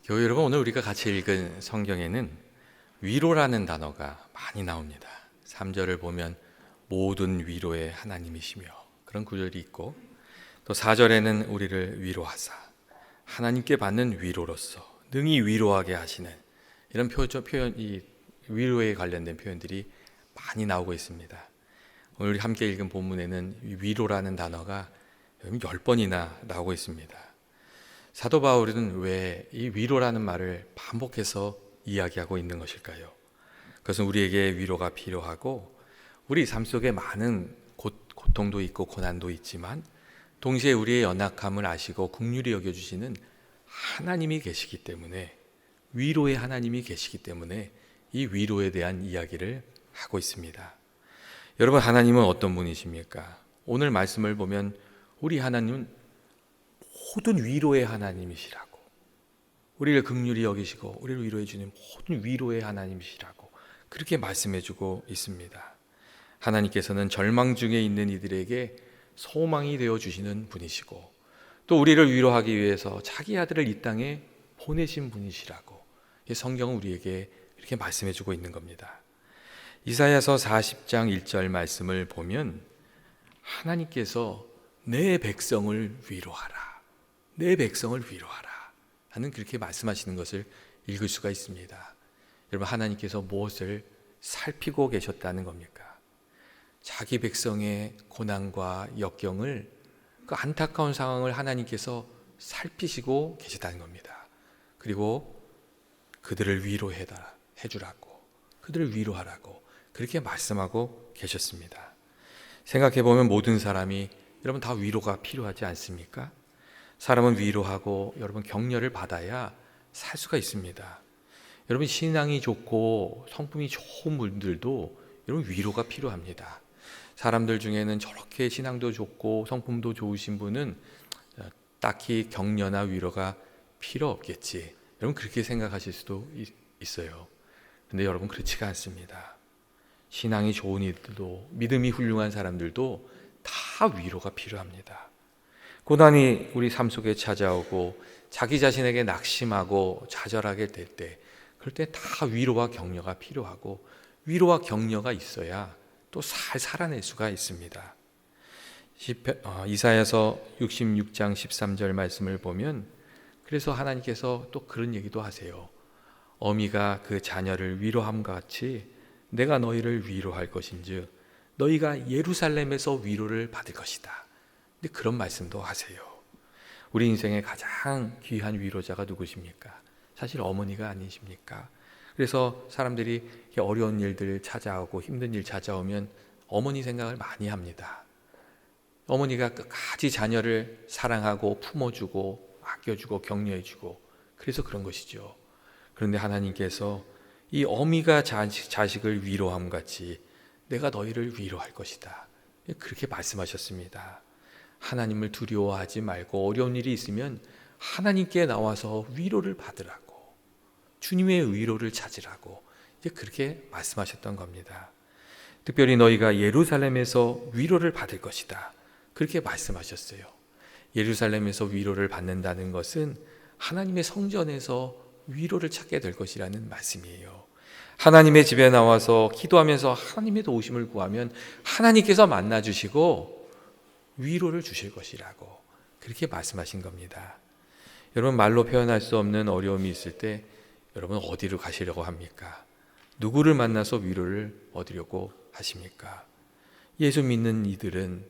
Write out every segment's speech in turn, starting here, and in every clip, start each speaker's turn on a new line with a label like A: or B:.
A: 교회 여러분, 오늘 우리가 같이 읽은 성경에는 위로라는 단어가 많이 나옵니다. 3절을 보면 모든 위로의 하나님이시며 그런 구절이 있고, 또 4절에는 우리를 위로하사 하나님께 받는 위로로서 능히 위로하게 하시는 이런 표현이 위로에 관련된 표현들이 많이 나오고 있습니다. 오늘 우리 함께 읽은 본문에는 위로라는 단어가 10번이나 나오고 있습니다. 사도 바울은 왜 이 위로라는 말을 반복해서 이야기하고 있는 것일까요? 그것은 우리에게 위로가 필요하고, 우리 삶 속에 많은 고통도 있고 고난도 있지만 동시에 우리의 연약함을 아시고 긍휼히 여겨주시는 하나님이 계시기 때문에, 위로의 하나님이 계시기 때문에 이 위로에 대한 이야기를 하고 있습니다. 여러분, 하나님은 어떤 분이십니까? 오늘 말씀을 보면 우리 하나님은 모든 위로의 하나님이시라고, 우리를 긍휼히 여기시고 우리를 위로해 주는 모든 위로의 하나님이시라고 그렇게 말씀해주고 있습니다. 하나님께서는 절망 중에 있는 이들에게 소망이 되어주시는 분이시고, 또 우리를 위로하기 위해서 자기 아들을 이 땅에 보내신 분이시라고 이 성경은 우리에게 이렇게 말씀해주고 있는 겁니다. 이사야서 40장 1절 말씀을 보면 하나님께서 내 백성을 위로하라, 내 백성을 위로하라 하는 그렇게 말씀하시는 것을 읽을 수가 있습니다. 여러분, 하나님께서 무엇을 살피고 계셨다는 겁니까? 자기 백성의 고난과 역경을, 그 안타까운 상황을 하나님께서 살피시고 계시다는 겁니다. 그리고 그들을 해주라고, 그들을 위로하라고 그렇게 말씀하고 계셨습니다. 생각해보면 모든 사람이 여러분 다 위로가 필요하지 않습니까? 사람은 위로하고 여러분 격려를 받아야 살 수가 있습니다. 여러분, 신앙이 좋고 성품이 좋은 분들도 여러분 위로가 필요합니다. 사람들 중에는 저렇게 신앙도 좋고 성품도 좋으신 분은 딱히 격려나 위로가 필요 없겠지, 여러분 그렇게 생각하실 수도 있어요. 근데 여러분, 그렇지가 않습니다. 신앙이 좋은 이들도, 믿음이 훌륭한 사람들도 다 위로가 필요합니다. 고난이 우리 삶 속에 찾아오고 자기 자신에게 낙심하고 좌절하게 될 때, 그럴 때 다 위로와 격려가 필요하고, 위로와 격려가 있어야 또 살아낼 수가 있습니다. 이사야서 66장 13절 말씀을 보면, 그래서 하나님께서 또 그런 얘기도 하세요. 어미가 그 자녀를 위로함과 같이 내가 너희를 위로할 것인즉 너희가 예루살렘에서 위로를 받을 것이다. 근데 그런 말씀도 하세요. 우리 인생의 가장 귀한 위로자가 누구십니까? 사실 어머니가 아니십니까? 그래서 사람들이 어려운 일들 찾아오고 힘든 일 찾아오면 어머니 생각을 많이 합니다. 어머니가 끝까지 자녀를 사랑하고 품어주고 아껴주고 격려해주고, 그래서 그런 것이죠. 그런데 하나님께서 이 어미가 자식을 위로함 같이 내가 너희를 위로할 것이다, 그렇게 말씀하셨습니다. 하나님을 두려워하지 말고 어려운 일이 있으면 하나님께 나와서 위로를 받으라고, 주님의 위로를 찾으라고 이제 그렇게 말씀하셨던 겁니다. 특별히 너희가 예루살렘에서 위로를 받을 것이다, 그렇게 말씀하셨어요. 예루살렘에서 위로를 받는다는 것은 하나님의 성전에서 위로를 찾게 될 것이라는 말씀이에요. 하나님의 집에 나와서 기도하면서 하나님의 도우심을 구하면 하나님께서 만나주시고 위로를 주실 것이라고 그렇게 말씀하신 겁니다. 여러분, 말로 표현할 수 없는 어려움이 있을 때 여러분 어디로 가시려고 합니까? 누구를 만나서 위로를 얻으려고 하십니까? 예수 믿는 이들은,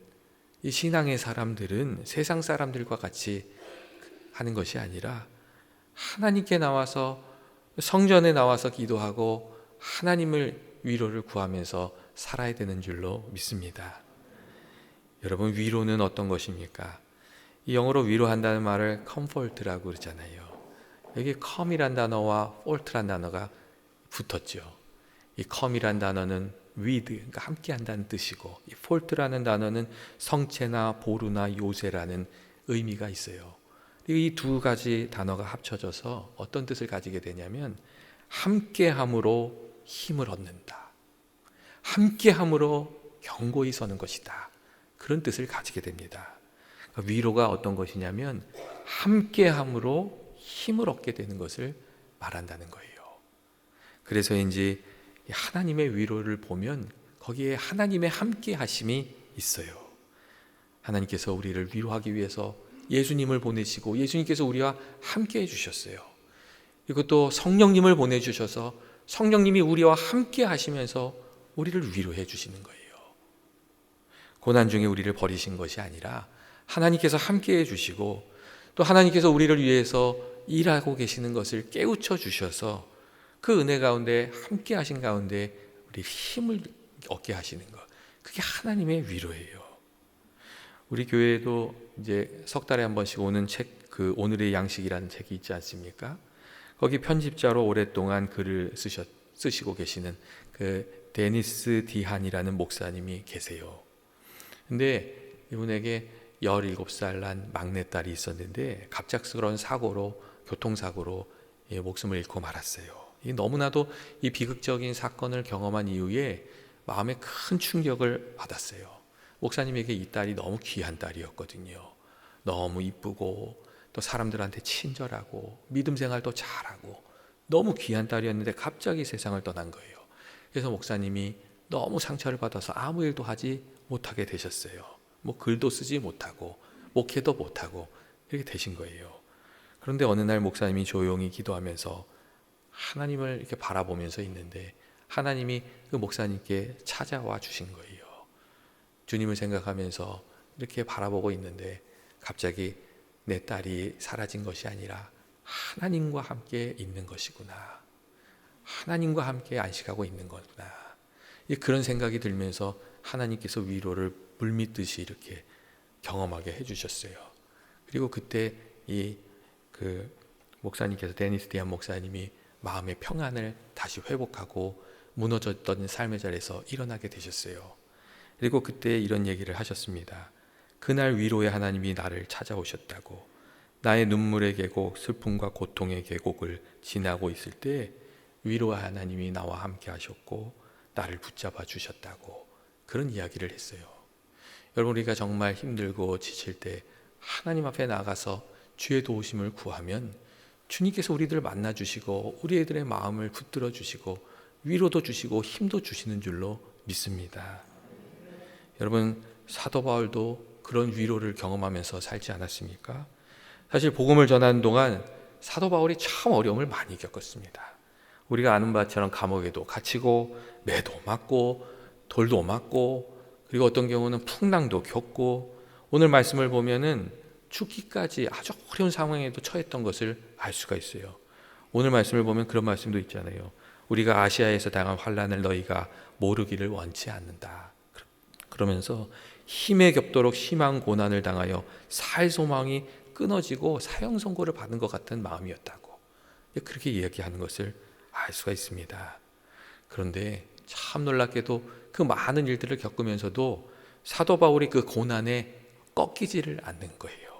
A: 이 신앙의 사람들은 세상 사람들과 같이 하는 것이 아니라 하나님께 나와서, 성전에 나와서 기도하고 하나님을 위로를 구하면서 살아야 되는 줄로 믿습니다. 여러분, 위로는 어떤 것입니까? 이 영어로 위로한다는 말을 comfort라고 그러잖아요. 여기 come이란 단어와 fault란 단어가 붙었죠. 이 come이란 단어는 with, 그러니까 함께 한다는 뜻이고, 이 fault라는 단어는 성체나 보루나 요새라는 의미가 있어요. 이 두 가지 단어가 합쳐져서 어떤 뜻을 가지게 되냐면 함께함으로 힘을 얻는다, 함께함으로 견고히 서는 것이다, 그런 뜻을 가지게 됩니다. 위로가 어떤 것이냐면 함께함으로 힘을 얻게 되는 것을 말한다는 거예요. 그래서인지 하나님의 위로를 보면 거기에 하나님의 함께 하심이 있어요. 하나님께서 우리를 위로하기 위해서 예수님을 보내시고 예수님께서 우리와 함께 해주셨어요. 그리고 또 성령님을 보내주셔서 성령님이 우리와 함께 하시면서 우리를 위로해 주시는 거예요. 고난 중에 우리를 버리신 것이 아니라 하나님께서 함께 해주시고 또 하나님께서 우리를 위해서 일하고 계시는 것을 깨우쳐 주셔서 그 은혜 가운데 함께 하신 가운데 우리 힘을 얻게 하시는 것, 그게 하나님의 위로예요. 우리 교회에도 이제 석 달에 한 번씩 오는 책, 그 오늘의 양식이라는 책이 있지 않습니까? 거기 편집자로 오랫동안 글을 쓰시고 계시는 그 데니스 디한이라는 목사님이 계세요. 근데 이분에게 17살 난 막내딸이 있었는데 갑작스러운 사고로, 교통사고로 목숨을 잃고 말았어요. 너무나도 이 비극적인 사건을 경험한 이후에 마음에 큰 충격을 받았어요. 목사님에게 이 딸이 너무 귀한 딸이었거든요. 너무 이쁘고 또 사람들한테 친절하고 믿음 생활도 잘하고 너무 귀한 딸이었는데 갑자기 세상을 떠난 거예요. 그래서 목사님이 너무 상처를 받아서 아무 일도 하지 못하게 되셨어요. 뭐 글도 쓰지 못하고 목회도 못하고 이렇게 되신 거예요. 그런데 어느 날 목사님이 조용히 기도하면서 하나님을 이렇게 바라보면서 있는데 하나님이 그 목사님께 찾아와 주신 거예요. 주님을 생각하면서 이렇게 바라보고 있는데 갑자기 내 딸이 사라진 것이 아니라 하나님과 함께 있는 것이구나. 하나님과 함께 안식하고 있는 거구나. 그런 생각이 들면서 하나님께서 위로를 물밀듯이 이렇게 경험하게 해주셨어요. 그리고 그때 그 목사님께서 데니스 디안 목사님이 마음의 평안을 다시 회복하고 무너졌던 삶의 자리에서 일어나게 되셨어요. 그리고 그때 이런 얘기를 하셨습니다. 그날 위로의 하나님이 나를 찾아오셨다고. 나의 눈물의 계곡, 슬픔과 고통의 계곡을 지나고 있을 때 위로의 하나님이 나와 함께 하셨고 나를 붙잡아 주셨다고 그런 이야기를 했어요. 여러분, 우리가 정말 힘들고 지칠 때 하나님 앞에 나가서 주의 도우심을 구하면 주님께서 우리들을 만나 주시고 우리들의 마음을 붙들어 주시고 위로도 주시고 힘도 주시는 줄로 믿습니다. 여러분, 사도 바울도 그런 위로를 경험하면서 살지 않았습니까? 사실 복음을 전하는 동안 사도 바울이 참 어려움을 많이 겪었습니다. 우리가 아는 바처럼 감옥에도 갇히고 매도 맞고 돌도 맞고 그리고 어떤 경우는 풍랑도 겪고 오늘 말씀을 보면은 죽기까지 아주 어려운 상황에도 처했던 것을 알 수가 있어요. 오늘 말씀을 보면 그런 말씀도 있잖아요. 우리가 아시아에서 당한 환난을 너희가 모르기를 원치 않는다. 그러면서 힘에 겹도록 심한 고난을 당하여 살 소망이 끊어지고 사형 선고를 받은 것 같은 마음이었다고 그렇게 이야기하는 것을 알 수가 있습니다. 그런데 참 놀랍게도 그 많은 일들을 겪으면서도 사도 바울이 그 고난에 꺾이지를 않는 거예요.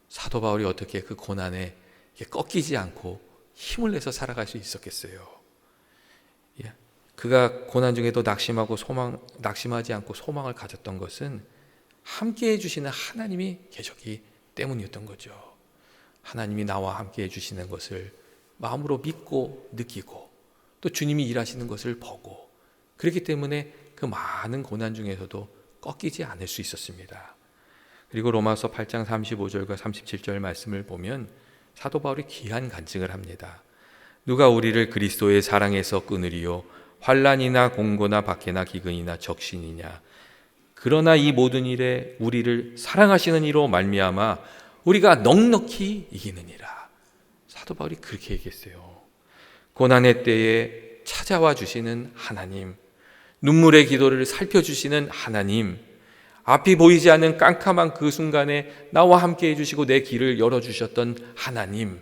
A: 사도 바울이 어떻게 그 고난에 꺾이지 않고 힘을 내서 살아갈 수 있었겠어요? 그가 고난 중에도 낙심하지 않고 소망을 가졌던 것은 함께 해주시는 하나님이 계셨기 때문이었던 거죠. 하나님이 나와 함께 해주시는 것을 마음으로 믿고 느끼고 또 주님이 일하시는 것을 보고 그렇기 때문에 그 많은 고난 중에서도 꺾이지 않을 수 있었습니다. 그리고 로마서 8장 35절과 37절 말씀을 보면 사도 바울이 귀한 간증을 합니다. 누가 우리를 그리스도의 사랑에서 끊으리요? 환난이나 공고나 박해나 기근이나 적신이냐? 그러나 이 모든 일에 우리를 사랑하시는 이로 말미암아 우리가 넉넉히 이기느니라. 사도 바울이 그렇게 얘기했어요. 고난의 때에 찾아와 주시는 하나님, 눈물의 기도를 살펴주시는 하나님, 앞이 보이지 않는 깜깜한 그 순간에 나와 함께 해주시고 내 길을 열어주셨던 하나님,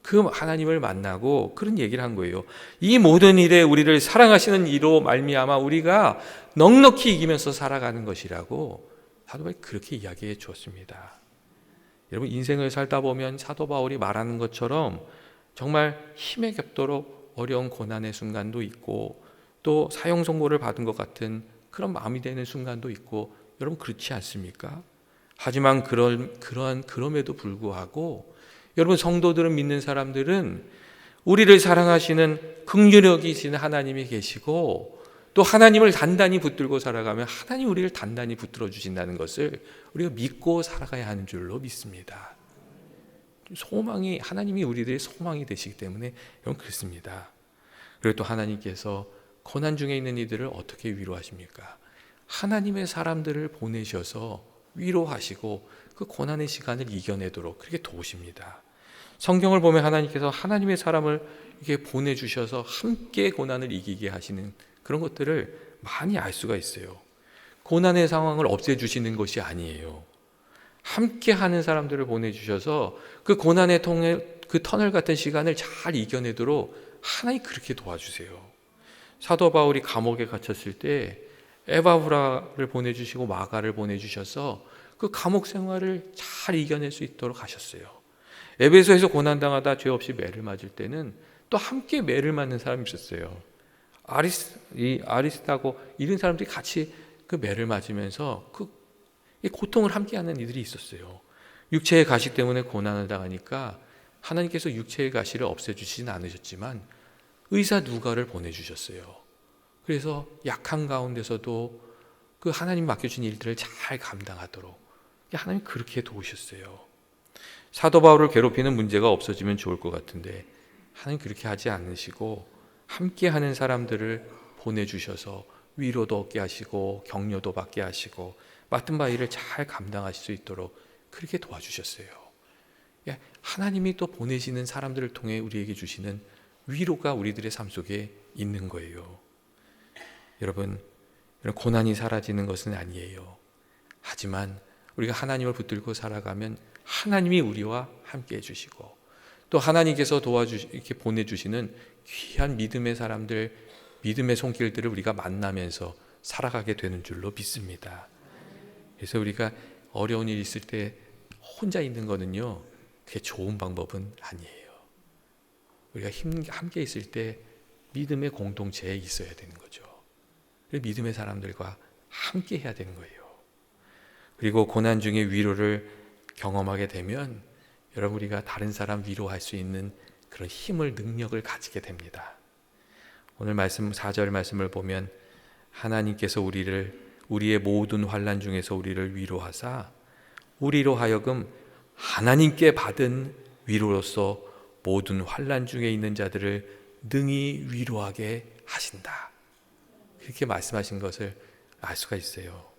A: 그 하나님을 만나고 그런 얘기를 한 거예요. 이 모든 일에 우리를 사랑하시는 이로 말미암아 우리가 넉넉히 이기면서 살아가는 것이라고 사도 바울이 그렇게 이야기해 주었습니다. 여러분, 인생을 살다 보면 사도 바울이 말하는 것처럼 정말 힘에 겹도록 어려운 고난의 순간도 있고 또 사형 선고를 받은 것 같은 그런 마음이 되는 순간도 있고 여러분, 그렇지 않습니까? 하지만 그럼에도 불구하고 여러분, 성도들은, 믿는 사람들은 우리를 사랑하시는 긍휼력이신 하나님이 계시고, 또 하나님을 단단히 붙들고 살아가면 하나님 우리를 단단히 붙들어 주신다는 것을 우리가 믿고 살아가야 하는 줄로 믿습니다. 소망이, 하나님이 우리들의 소망이 되시기 때문에 여러분, 그렇습니다. 그리고 또 하나님께서 고난 중에 있는 이들을 어떻게 위로하십니까? 하나님의 사람들을 보내셔서 위로하시고 그 고난의 시간을 이겨내도록 그렇게 도우십니다. 성경을 보면 하나님께서 하나님의 사람을 이렇게 보내주셔서 함께 고난을 이기게 하시는 그런 것들을 많이 알 수가 있어요. 고난의 상황을 없애주시는 것이 아니에요. 함께 하는 사람들을 보내주셔서 그 고난의 그 터널 같은 시간을 잘 이겨내도록 하나님 그렇게 도와주세요. 사도 바울이 감옥에 갇혔을 때 에바브라를 보내주시고 마가를 보내주셔서 그 감옥 생활을 잘 이겨낼 수 있도록 하셨어요. 에베소에서 고난당하다 죄 없이 매를 맞을 때는 또 함께 매를 맞는 사람이 있었어요. 아리스타고 이런 사람들이 같이 그 매를 맞으면서 그 고통을 함께하는 이들이 있었어요. 육체의 가시 때문에 고난을 당하니까 하나님께서 육체의 가시를 없애주시진 않으셨지만 의사 누가를 보내주셨어요. 그래서 약한 가운데서도 그 하나님 맡겨준 일들을 잘 감당하도록 하나님 그렇게 도우셨어요. 사도 바울을 괴롭히는 문제가 없어지면 좋을 것 같은데 하나님 그렇게 하지 않으시고 함께하는 사람들을 보내주셔서 위로도 얻게 하시고 격려도 받게 하시고 맡은 바 일을 잘 감당하실 수 있도록 그렇게 도와주셨어요. 하나님이 또 보내시는 사람들을 통해 우리에게 주시는 위로가 우리들의 삶 속에 있는 거예요. 여러분, 고난이 사라지는 것은 아니에요. 하지만 우리가 하나님을 붙들고 살아가면 하나님이 우리와 함께 해주시고 또 하나님께서 이렇게 보내주시는 귀한 믿음의 사람들, 믿음의 손길들을 우리가 만나면서 살아가게 되는 줄로 믿습니다. 그래서 우리가 어려운 일이 있을 때 혼자 있는 거는요, 그게 좋은 방법은 아니에요. 우리가 함께 있을 때 믿음의 공동체에 있어야 되는 거죠. 믿음의 사람들과 함께 해야 되는 거예요. 그리고 고난 중에 위로를 경험하게 되면 여러분, 우리가 다른 사람 위로할 수 있는 그런 힘을, 능력을 가지게 됩니다. 오늘 말씀 4절 말씀을 보면 하나님께서 우리의 모든 환난 중에서 우리를 위로하사 우리로 하여금 하나님께 받은 위로로서 모든 환난 중에 있는 자들을 능히 위로하게 하신다. 그렇게 말씀하신 것을 알 수가 있어요.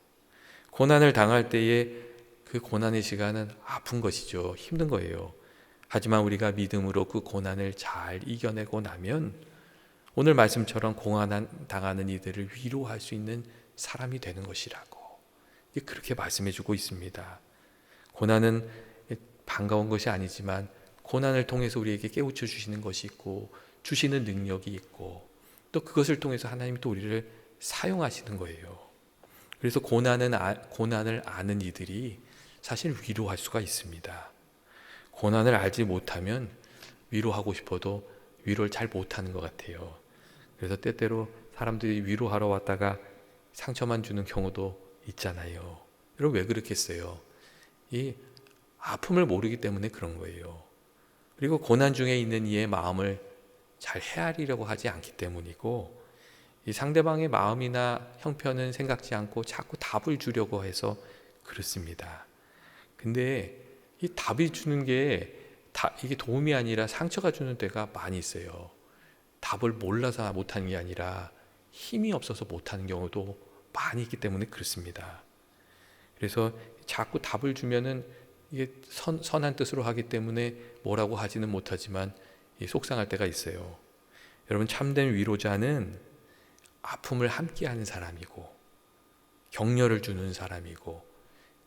A: 고난을 당할 때에 그 고난의 시간은 아픈 것이죠. 힘든 거예요. 하지만 우리가 믿음으로 그 고난을 잘 이겨내고 나면 오늘 말씀처럼 고난 당하는 이들을 위로할 수 있는 사람이 되는 것이라고 그렇게 말씀해주고 있습니다. 고난은 반가운 것이 아니지만 고난을 통해서 우리에게 깨우쳐 주시는 것이 있고 주시는 능력이 있고 또 그것을 통해서 하나님이 또 우리를 사용하시는 거예요. 그래서 고난을 아는 이들이 사실 위로할 수가 있습니다. 고난을 알지 못하면 위로하고 싶어도 위로를 잘 못하는 것 같아요. 그래서 때때로 사람들이 위로하러 왔다가 상처만 주는 경우도 있잖아요. 여러분, 왜 그렇겠어요? 이 아픔을 모르기 때문에 그런 거예요. 그리고 고난 중에 있는 이의 마음을 잘 헤아리려고 하지 않기 때문이고, 이 상대방의 마음이나 형편은 생각지 않고 자꾸 답을 주려고 해서 그렇습니다. 근데 이 답이 주는 게 이게 도움이 아니라 상처가 주는 때가 많이 있어요. 답을 몰라서 못하는 게 아니라 힘이 없어서 못하는 경우도 많이 있기 때문에 그렇습니다. 그래서 자꾸 답을 주면은 이게 선한 뜻으로 하기 때문에 뭐라고 하지는 못하지만 속상할 때가 있어요. 여러분, 참된 위로자는 아픔을 함께하는 사람이고 격려를 주는 사람이고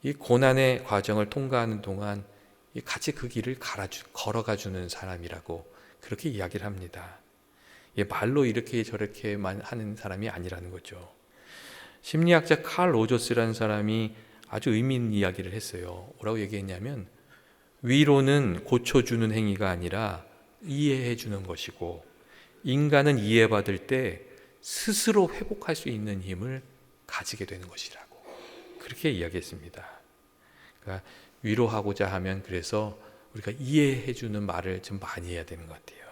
A: 이 고난의 과정을 통과하는 동안 같이 그 길을 걸어가 주는 사람이라고 그렇게 이야기를 합니다. 말로 이렇게 저렇게만 하는 사람이 아니라는 거죠. 심리학자 칼 로저스라는 사람이 아주 의미 있는 이야기를 했어요. 뭐라고 얘기했냐면 위로는 고쳐주는 행위가 아니라 이해해주는 것이고 인간은 이해받을 때 스스로 회복할 수 있는 힘을 가지게 되는 것이라고 그렇게 이야기했습니다. 그러니까 위로하고자 하면 그래서 우리가 이해해주는 말을 좀 많이 해야 되는 것 같아요.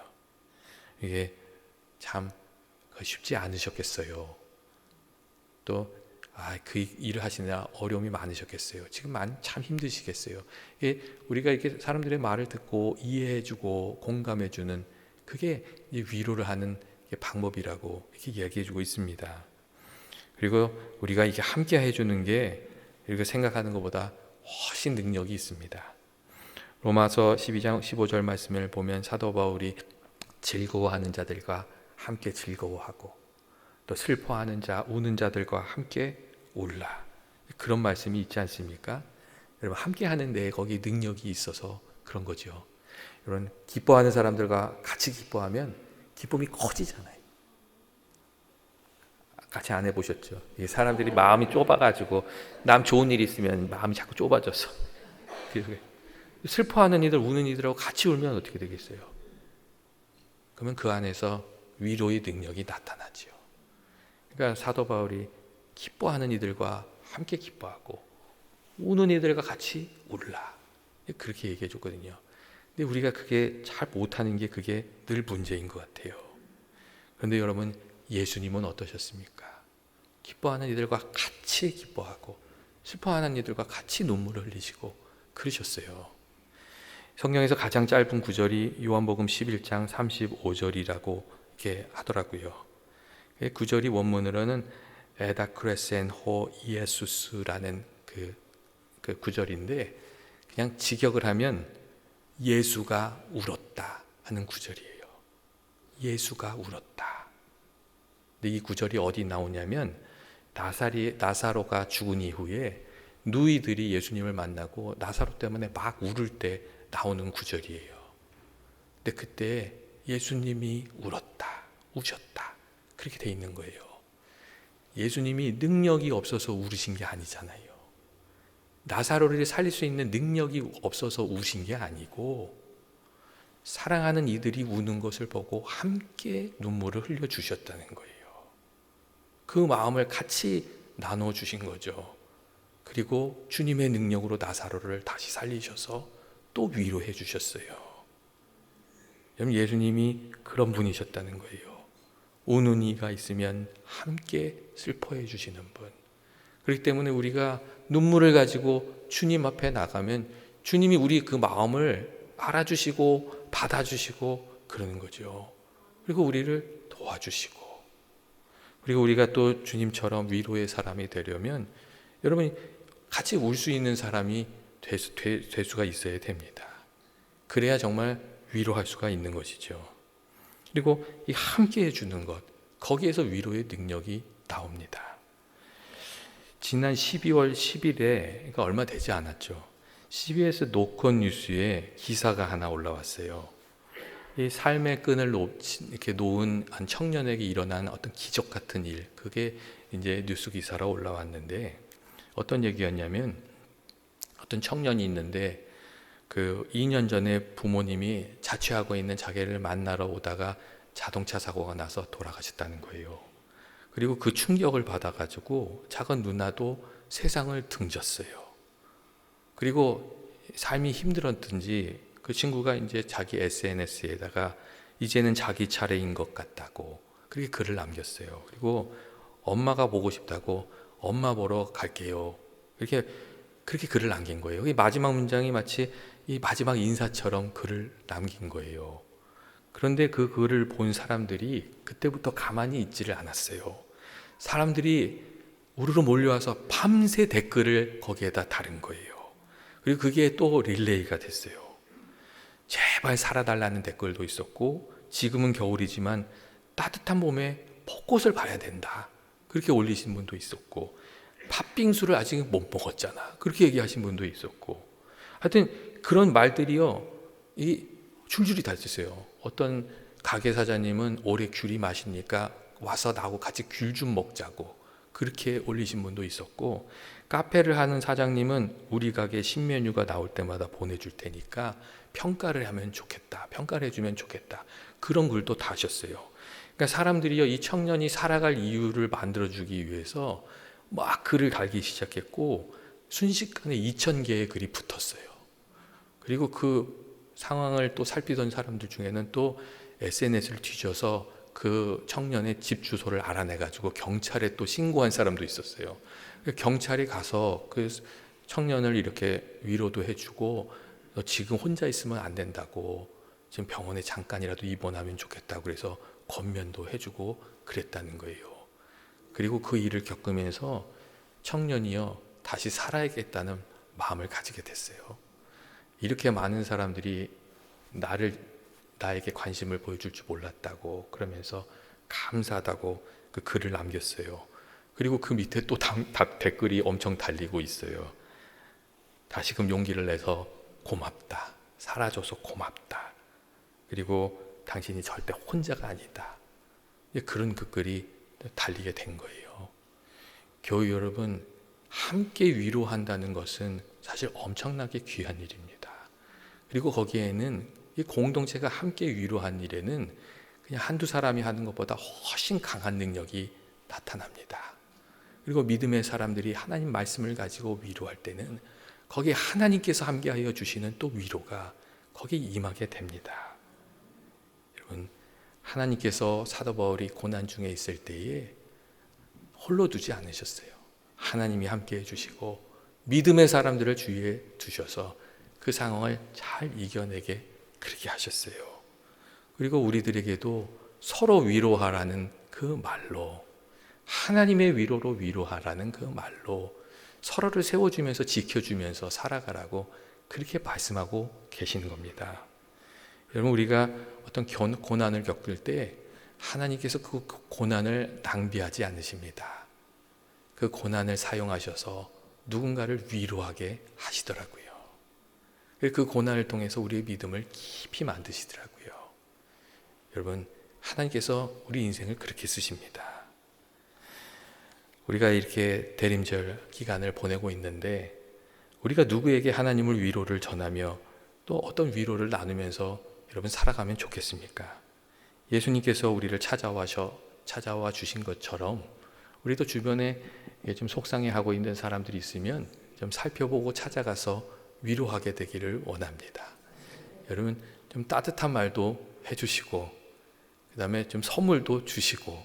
A: 이게 참 쉽지 않으셨겠어요. 또 그 일을 하시느라 어려움이 많으셨겠어요. 지금 참 힘드시겠어요. 이게 우리가 이렇게 사람들의 말을 듣고 이해해주고 공감해주는 그게 위로를 하는 방법이라고 이렇게 이야기해주고 있습니다. 그리고 우리가 이게 함께 해주는 게 우리가 생각하는 것보다 훨씬 능력이 있습니다. 로마서 12장 15절 말씀을 보면 사도 바울이 즐거워하는 자들과 함께 즐거워하고 또 슬퍼하는 자, 우는 자들과 함께 울라. 그런 말씀이 있지 않습니까? 여러분, 함께 하는데 거기 능력이 있어서 그런 거죠. 이런 기뻐하는 사람들과 같이 기뻐하면 기쁨이 커지잖아요. 같이 안 해보셨죠? 사람들이 마음이 좁아가지고 남 좋은 일 있으면 마음이 자꾸 좁아져서 슬퍼하는 이들, 우는 이들하고 같이 울면 어떻게 되겠어요? 그러면 그 안에서 위로의 능력이 나타나죠. 그러니까 사도 바울이 기뻐하는 이들과 함께 기뻐하고 우는 이들과 같이 울라, 그렇게 얘기해 줬거든요. 근데 우리가 그게 잘 못하는 게 그게 늘 문제인 것 같아요. 그런데 여러분, 예수님은 어떠셨습니까? 기뻐하는 이들과 같이 기뻐하고 슬퍼하는 이들과 같이 눈물을 흘리시고 그러셨어요. 성경에서 가장 짧은 구절이 요한복음 11장 35절이라고 이렇게 하더라고요. 그 구절이 원문으로는 에다 크레센 호 이에수스라는 그 구절인데 그냥 직역을 하면 예수가 울었다 하는 구절이에요. 예수가 울었다. 근데 이 구절이 어디 나오냐면 나사로가 죽은 이후에 누이들이 예수님을 만나고 나사로 때문에 막 울을 때 나오는 구절이에요. 근데 그때 예수님이 울었다, 우셨다, 그렇게 돼 있는 거예요. 예수님이 능력이 없어서 울으신 게 아니잖아요. 나사로를 살릴 수 있는 능력이 없어서 우신 게 아니고 사랑하는 이들이 우는 것을 보고 함께 눈물을 흘려주셨다는 거예요. 그 마음을 같이 나눠주신 거죠. 그리고 주님의 능력으로 나사로를 다시 살리셔서 또 위로해 주셨어요. 여러분, 예수님이 그런 분이셨다는 거예요. 우는 이가 있으면 함께 슬퍼해 주시는 분. 그렇기 때문에 우리가 눈물을 가지고 주님 앞에 나가면 주님이 우리 그 마음을 알아주시고 받아주시고 그러는 거죠. 그리고 우리를 도와주시고, 그리고 우리가 또 주님처럼 위로의 사람이 되려면 여러분이 같이 울 수 있는 사람이 될 수가 있어야 됩니다. 그래야 정말 위로할 수가 있는 것이죠. 그리고 이 함께 해주는 것, 거기에서 위로의 능력이 나옵니다. 지난 12월 10일에, 그러니까 얼마 되지 않았죠. CBS 노컷 뉴스에 기사가 하나 올라왔어요. 이 삶의 끈을 이렇게 놓은 한 청년에게 일어난 어떤 기적 같은 일, 그게 이제 뉴스 기사로 올라왔는데 어떤 얘기였냐면 어떤 청년이 있는데 그 2년 전에 부모님이 자취하고 있는 자기를 만나러 오다가 자동차 사고가 나서 돌아가셨다는 거예요. 그리고 그 충격을 받아가지고 작은 누나도 세상을 등졌어요. 그리고 삶이 힘들었든지 그 친구가 이제 자기 SNS에다가 이제는 자기 차례인 것 같다고 그렇게 글을 남겼어요. 그리고 엄마가 보고 싶다고 엄마 보러 갈게요. 그렇게 글을 남긴 거예요. 이 마지막 문장이 마치 이 마지막 인사처럼 글을 남긴 거예요. 그런데 그 글을 본 사람들이 그때부터 가만히 있지를 않았어요. 사람들이 우르르 몰려와서 밤새 댓글을 거기에다 달은 거예요. 그리고 그게 또 릴레이가 됐어요. 제발 살아달라는 댓글도 있었고, 지금은 겨울이지만 따뜻한 봄에 벚꽃을 봐야 된다, 그렇게 올리신 분도 있었고, 팥빙수를 아직 못 먹었잖아, 그렇게 얘기하신 분도 있었고, 하여튼 그런 말들이요, 이 줄줄이 다 있었어요. 어떤 가게 사장님은 올해 귤이 맛있으니까 와서 나하고 같이 귤 좀 먹자고 그렇게 올리신 분도 있었고, 카페를 하는 사장님은 우리 가게 신메뉴가 나올 때마다 보내줄 테니까 평가를 하면 좋겠다, 평가를 해주면 좋겠다, 그런 글도 다 하셨어요. 그러니까 사람들이요, 이 청년이 살아갈 이유를 만들어주기 위해서 막 글을 달기 시작했고, 순식간에 2,000개의 글이 붙었어요. 그리고 그 상황을 또 살피던 사람들 중에는 또 SNS를 뒤져서 그 청년의 집 주소를 알아내가지고 경찰에 또 신고한 사람도 있었어요. 경찰이 가서 그 청년을 이렇게 위로도 해주고, 너 지금 혼자 있으면 안 된다고, 지금 병원에 잠깐이라도 입원하면 좋겠다고 그래서 권면도 해주고 그랬다는 거예요. 그리고 그 일을 겪으면서 청년이요 다시 살아야겠다는 마음을 가지게 됐어요. 이렇게 많은 사람들이 나에게 관심을 보여줄 줄 몰랐다고 그러면서 감사하다고 그 글을 남겼어요. 그리고 그 밑에 또 댓글이 엄청 달리고 있어요. 다시금 용기를 내서 고맙다. 살아줘서 고맙다. 그리고 당신이 절대 혼자가 아니다. 그런 그 글이 달리게 된 거예요. 교회 여러분, 함께 위로한다는 것은 사실 엄청나게 귀한 일입니다. 그리고 거기에는 이 공동체가 함께 위로한 일에는 그냥 한두 사람이 하는 것보다 훨씬 강한 능력이 나타납니다. 그리고 믿음의 사람들이 하나님 말씀을 가지고 위로할 때는 거기에 하나님께서 함께하여 주시는 또 위로가 거기에 임하게 됩니다. 여러분, 하나님께서 사도 바울이 고난 중에 있을 때에 홀로 두지 않으셨어요. 하나님이 함께해 주시고 믿음의 사람들을 주위에 두셔서 그 상황을 잘 이겨내게 그렇게 하셨어요. 그리고 우리들에게도 서로 위로하라는 그 말로, 하나님의 위로로 위로하라는 그 말로 서로를 세워주면서 지켜주면서 살아가라고 그렇게 말씀하고 계시는 겁니다. 여러분, 우리가 어떤 고난을 겪을 때 하나님께서 그 고난을 낭비하지 않으십니다. 그 고난을 사용하셔서 누군가를 위로하게 하시더라고요. 그 고난을 통해서 우리의 믿음을 깊이 만드시더라고요. 여러분, 하나님께서 우리 인생을 그렇게 쓰십니다. 우리가 이렇게 대림절 기간을 보내고 있는데 우리가 누구에게 하나님을 위로를 전하며 또 어떤 위로를 나누면서 여러분 살아가면 좋겠습니까? 예수님께서 우리를 찾아와 주신 것처럼 우리도 주변에 좀 속상해하고 있는 사람들이 있으면 좀 살펴보고 찾아가서 위로하게 되기를 원합니다. 여러분, 좀 따뜻한 말도 해주시고, 그 다음에 좀 선물도 주시고,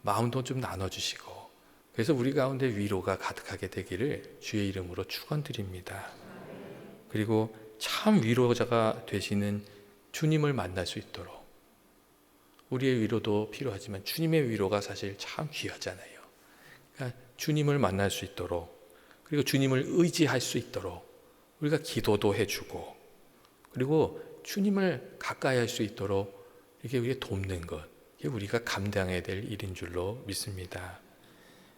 A: 마음도 좀 나눠주시고, 그래서 우리 가운데 위로가 가득하게 되기를 주의 이름으로 축원드립니다. 그리고 참 위로자가 되시는 주님을 만날 수 있도록, 우리의 위로도 필요하지만 주님의 위로가 사실 참 귀하잖아요. 그러니까 주님을 만날 수 있도록, 그리고 주님을 의지할 수 있도록 우리가 기도도 해주고, 그리고 주님을 가까이 할 수 있도록 이게 우리가 돕는 것, 이게 우리가 감당해야 될 일인 줄로 믿습니다.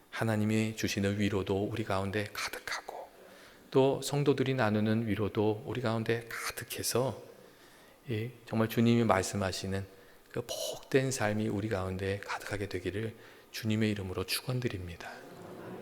A: 하나님이 주시는 위로도 우리 가운데 가득하고, 또 성도들이 나누는 위로도 우리 가운데 가득해서 정말 주님이 말씀하시는 그 복된 삶이 우리 가운데 가득하게 되기를 주님의 이름으로 축원드립니다.